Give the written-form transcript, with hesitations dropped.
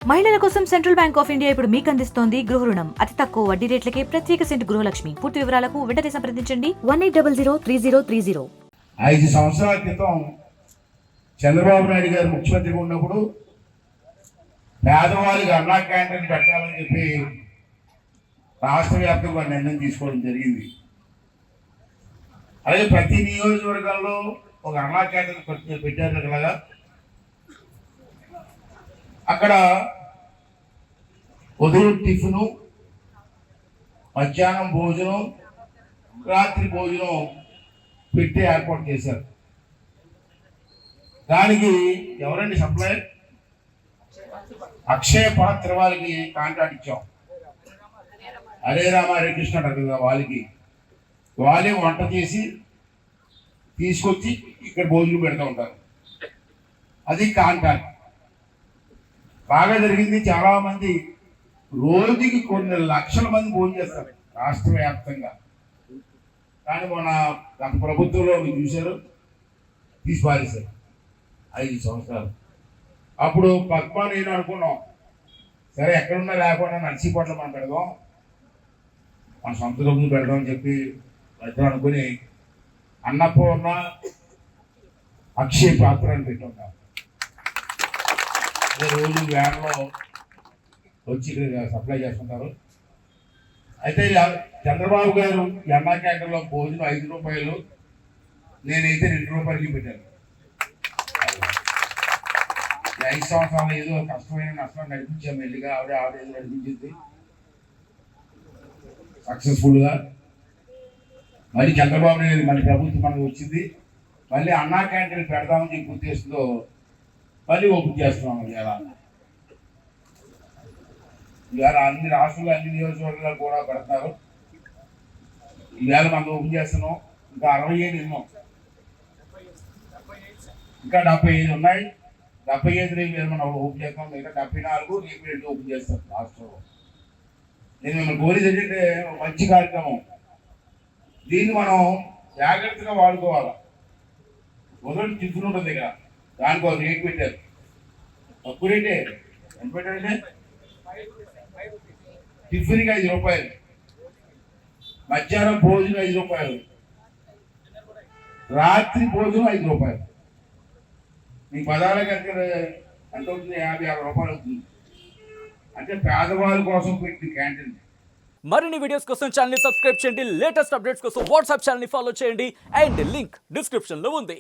మహిళల కోసం central bank of India ఇప్పుడు మీకు అందిస్తోంది గృహ రుణం. అతి తక్కువ వడ్డీ రేట్లకే ప్రత్యేక సెంటు గృహలక్ష్మి. పూర్తి వివరాలకు వెంటనే సంప్రదించండి 18003030. 5 సంవత్సరాల క్రితం చంద్రబాబు నాయుడు గారు ముఖ్యమంత్రిగా ఉన్నప్పుడు పేదవాళ్ళకి అన్నా క్యాంటీన్ పెట్టాలని చెప్పి రాష్ట్ర వ్యాప్తంగా నిర్ణయం తీసుకోవడం జరిగింది. అలాగే ప్రతి నియోజకవర్గంలో ఒక అన్నా క్యాంటీన్ పెట్టారు కదా. అక్కడ ఉదయం టిఫిను, మధ్యాహ్నం భోజనం, రాత్రి భోజనం పెట్టి ఏర్పాటు చేశారు. దానికి ఎవరండి సప్లై? అక్షయ పాత్ర వాళ్ళకి కాంట్రాక్ట్ ఇచ్చాం. హరే రామ హరే కృష్ణ అంటారు కదా, వాళ్ళే వంట చేసి తీసుకొచ్చి ఇక్కడ భోజనం పెడతా ఉంటారు. అది కాంట్రాక్ట్ బాగా జరిగింది. చాలా మంది రోజుకి కొన్ని లక్షల మంది భోజనం చేస్తారు రాష్ట్ర వ్యాప్తంగా. కానీ గత ప్రభుత్వంలో మీరు చూశారు, తీసి పారేశారు 5 సంవత్సరాలు. అప్పుడు పద్మా నేను అనుకున్నాం, సరే ఎక్కడున్నా లేకుండా నర్సీపట్ల మనం పెడదాం, మన సొంత డబ్బులు పెడదాం అని చెప్పి ఇద్దరు అనుకుని అన్నపూర్ణ అక్షయ పాత్ర అని పెట్టుకుంటాం. రోజు వ్యాన్లో వచ్చి ఇక్కడ సప్లై చేస్తుంటారు. అయితే చంద్రబాబు గారు అన్నా క్యాంటీన్లో భోజనం 5 రూపాయలు, నేనైతే 2 రూపాయలకి పెట్టాను. 5 సంవత్సరాలు ఏదో కష్టమైన నష్టం నడిపించాం. మెల్లిగా ఆవిడ ఏదో నడిపించింది సక్సెస్ఫుల్గా. మళ్ళీ చంద్రబాబు నాయుడు మళ్ళీ ప్రభుత్వం మనకు వచ్చింది. మళ్ళీ అన్నా క్యాంటీన్ పెడదామని చెప్పి ఉద్దేశంతో మళ్ళీ ఓపెన్ చేస్తున్నాం. ఇవాళ అన్ని రాష్ట్రాలు అన్ని నియోజకవర్గాలు కూడా పెడతారు. ఈవేళ మనం ఓపెన్ చేస్తున్నాం. ఇంకా 65 ఉన్నాం, ఇంకా 75 ఉన్నాయి. 75 మనం ఓపెన్ చేస్తాం. ఇంకా 74 రేపు ఓపెన్ చేస్తాం రాష్ట్రంలో. నేను మిమ్మల్ని కోరేది ఏంటంటే, మంచి కార్యక్రమం, దీన్ని మనం జాగ్రత్తగా వాడుకోవాలి. మొదటి టిఫిన్ ఉంటుంది ఇక్కడ, దానికి ఒక రేట్ పెట్టారు. తక్కువ రేటే. ఎంత పెట్టారంటే టిఫిన్కి 5 రూపాయలు, మధ్యాహ్నం భోజనం 5 రూపాయలు, రాత్రి భోజనం 5 రూపాయలు. మీ పదాలకి ఎంత అవుతుంది? 50-60 రూపాయలు అవుతుంది. అంటే పేదవాళ్ళ కోసం పెట్టిన క్యాంటీన్. మరిన్ని వీడియోస్ కోసం ఛానల్ ని సబ్స్క్రైబ్ చేయండి. లేటెస్ట్ అప్డేట్స్ కోసం వాట్సాప్ ఛానల్ ని ఫాలో చేయండి. అండ్ లింక్ డిస్క్రిప్షన్ లో ఉంది.